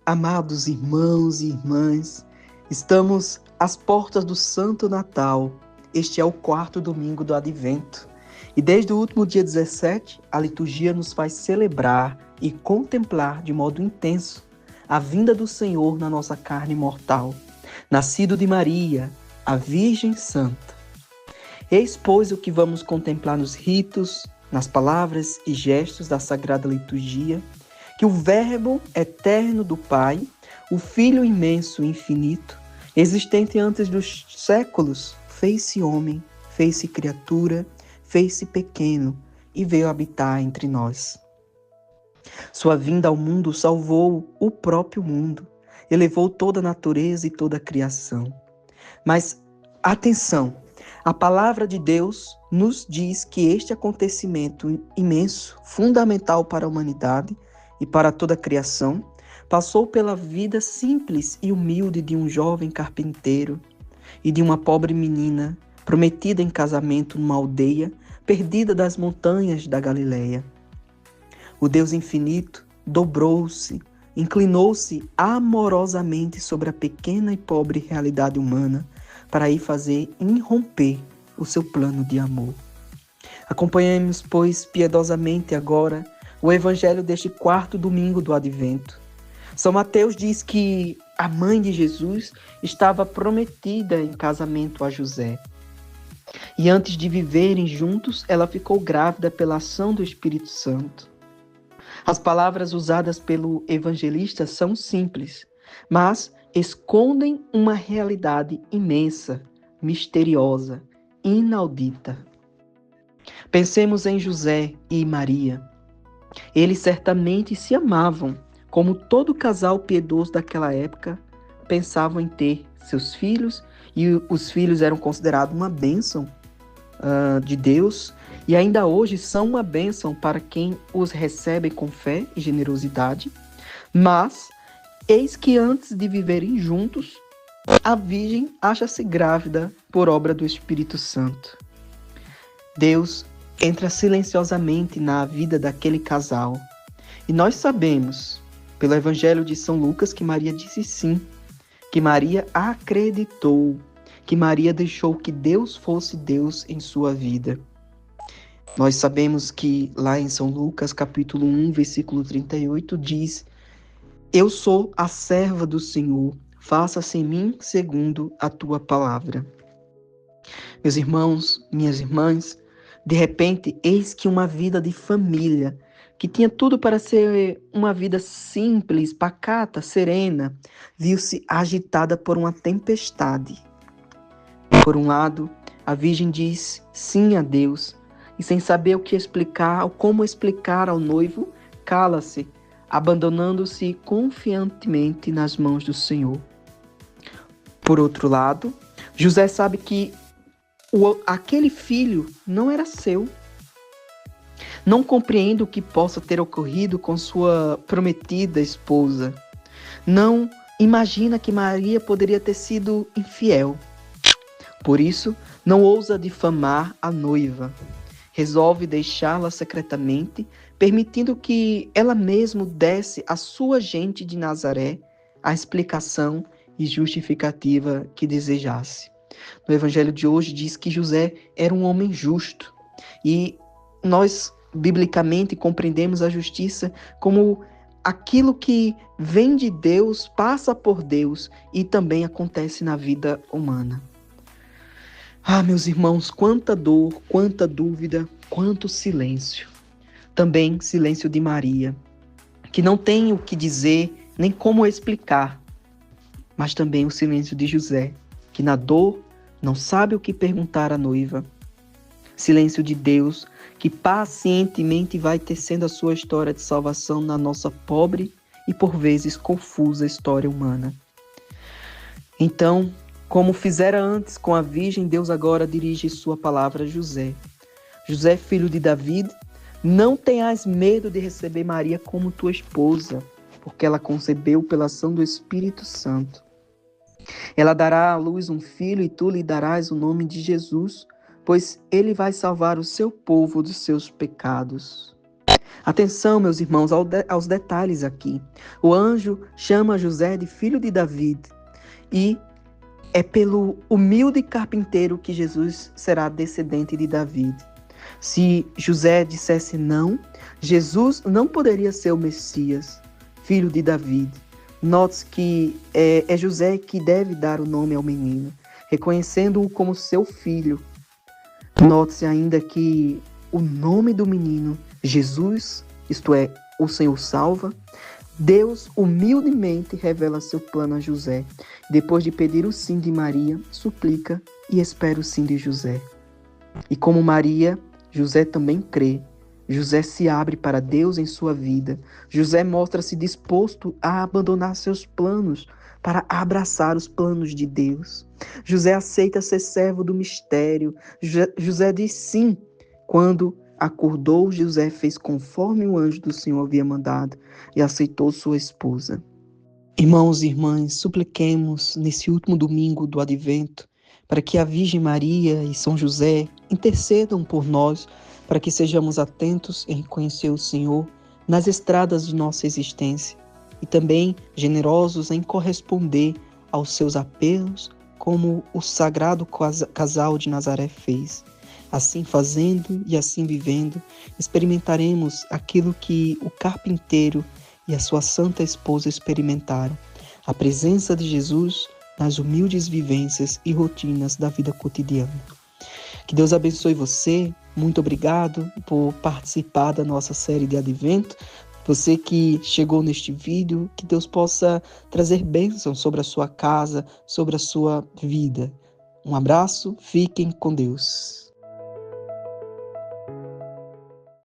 Amados irmãos e irmãs, estamos às portas do Santo Natal. Este é o 4º domingo do Advento. E desde o último dia 17, a liturgia nos faz celebrar e contemplar de modo intenso a vinda do Senhor na nossa carne mortal, nascido de Maria, a Virgem Santa. Eis, pois, o que vamos contemplar nos ritos, nas palavras e gestos da Sagrada Liturgia, que o Verbo eterno do Pai, o Filho imenso e infinito, existente antes dos séculos, fez-se homem, fez-se criatura, fez-se pequeno e veio habitar entre nós. Sua vinda ao mundo salvou o próprio mundo, elevou toda a natureza e toda a criação. Mas, atenção, a palavra de Deus nos diz que este acontecimento imenso, fundamental para a humanidade, e para toda a criação, passou pela vida simples e humilde de um jovem carpinteiro e de uma pobre menina prometida em casamento numa aldeia perdida das montanhas da Galileia. O Deus infinito dobrou-se, inclinou-se amorosamente sobre a pequena e pobre realidade humana para aí fazer irromper o seu plano de amor. Acompanhemos, pois, piedosamente agora o evangelho deste 4º domingo do Advento. São Mateus diz que a mãe de Jesus estava prometida em casamento a José. E antes de viverem juntos, ela ficou grávida pela ação do Espírito Santo. As palavras usadas pelo evangelista são simples, mas escondem uma realidade imensa, misteriosa, inaudita. Pensemos em José e Maria. Eles certamente se amavam, como todo casal piedoso daquela época pensavam em ter seus filhos, e os filhos eram considerados uma bênção de Deus, e ainda hoje são uma bênção para quem os recebe com fé e generosidade. Mas, eis que antes de viverem juntos, a Virgem acha-se grávida por obra do Espírito Santo. Deus entra silenciosamente na vida daquele casal. E nós sabemos, pelo Evangelho de São Lucas, que Maria disse sim, que Maria acreditou, que Maria deixou que Deus fosse Deus em sua vida. Nós sabemos que lá em São Lucas, capítulo 1, versículo 38, diz: Eu sou a serva do Senhor, faça-se em mim segundo a tua palavra. Meus irmãos, minhas irmãs, de repente, eis que uma vida de família, que tinha tudo para ser uma vida simples, pacata, serena, viu-se agitada por uma tempestade. Por um lado, a Virgem diz sim a Deus, e sem saber o que explicar ou como explicar ao noivo, cala-se, abandonando-se confiantemente nas mãos do Senhor. Por outro lado, José sabe que aquele filho não era seu. Não compreende o que possa ter ocorrido com sua prometida esposa. Não imagina que Maria poderia ter sido infiel. Por isso, não ousa difamar a noiva. Resolve deixá-la secretamente, permitindo que ela mesma desse à sua gente de Nazaré a explicação e justificativa que desejasse. No Evangelho de hoje diz que José era um homem justo. E nós, biblicamente, compreendemos a justiça como aquilo que vem de Deus, passa por Deus e também acontece na vida humana. Ah, meus irmãos, quanta dor, quanta dúvida, quanto silêncio. Também silêncio de Maria, que não tem o que dizer, nem como explicar. Mas também o silêncio de José, que na dor não sabe o que perguntar à noiva. Silêncio de Deus, que pacientemente vai tecendo a sua história de salvação na nossa pobre e por vezes confusa história humana. Então, como fizera antes com a Virgem, Deus agora dirige sua palavra a José. José, filho de Davi, não tenhas medo de receber Maria como tua esposa, porque ela concebeu pela ação do Espírito Santo. Ela dará à luz um filho e tu lhe darás o nome de Jesus, pois ele vai salvar o seu povo dos seus pecados. Atenção, meus irmãos, aos detalhes aqui. O anjo chama José de filho de Davi e é pelo humilde carpinteiro que Jesus será descendente de Davi. Se José dissesse não, Jesus não poderia ser o Messias, filho de Davi. Note que é José que deve dar o nome ao menino, reconhecendo-o como seu filho. Note-se ainda que o nome do menino, Jesus, isto é, o Senhor salva, Deus humildemente revela seu plano a José. Depois de pedir o sim de Maria, suplica e espera o sim de José. E como Maria, José também crê. José se abre para Deus em sua vida. José mostra-se disposto a abandonar seus planos para abraçar os planos de Deus. José aceita ser servo do mistério. José diz sim. Quando acordou, José fez conforme o anjo do Senhor havia mandado e aceitou sua esposa. Irmãos e irmãs, supliquemos nesse último domingo do Advento para que a Virgem Maria e São José intercedam por nós, para que sejamos atentos em reconhecer o Senhor nas estradas de nossa existência e também generosos em corresponder aos seus apelos, como o sagrado casal de Nazaré fez. Assim fazendo e assim vivendo, experimentaremos aquilo que o carpinteiro e a sua santa esposa experimentaram: a presença de Jesus nas humildes vivências e rotinas da vida cotidiana. Que Deus abençoe você. Muito obrigado por participar da nossa série de Advento. Você que chegou neste vídeo, que Deus possa trazer bênção sobre a sua casa, sobre a sua vida. Um abraço, fiquem com Deus.